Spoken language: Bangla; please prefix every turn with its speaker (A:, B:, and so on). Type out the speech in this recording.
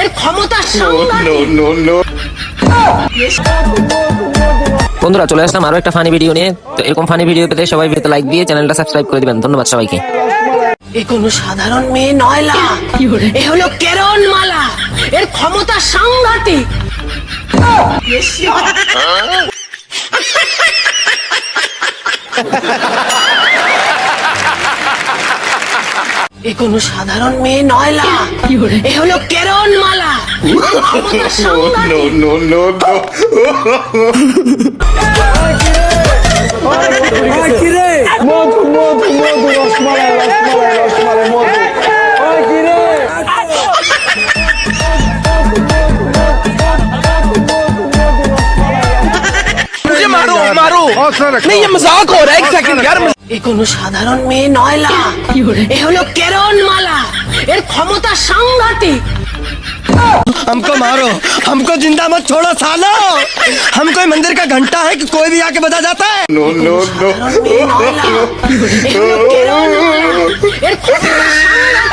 A: এর ক্ষমতা সাংঘাতিক।
B: বন্ধুরা চলে আসলাম আরো একটা ফানি ভিডিও নিয়ে। তো এরকম ফানি ভিডিও পেতে সবাই ভিডিওতে লাইক দিয়ে চ্যানেলটা সাবস্ক্রাইব করে দিবেন। ধন্যবাদ সবাইকে।
A: এ কোনো সাধারণ মেয়ে নয়লা, এ হলো কেরন মালা, এর ক্ষমতা সাংঘাতিক। এ কোনো সাধারণ মেয়ে নয়লা, এ হলো কেরন মালা, এর ক্ষমতা সাংঘাতিক।
C: मारो मारो नहीं, ये मजाक हो रहा है। एक सेकंड यार।
A: এ কোনো সাধারণ মেয়ে নয়লা, এ হলো কেরন মালা, এর ক্ষমতা সাংঘাতিক।
D: हमको मारो, हमको जिंदा मत छोड़ो सालो। हम कोई मंदिर का घंटा है कि कोई भी आके बजा जाता है।
A: সাধারণ মেয়ে নয়লা, এ হলো কেরন মালা, এর ক্ষমতা সাংঘাতিক।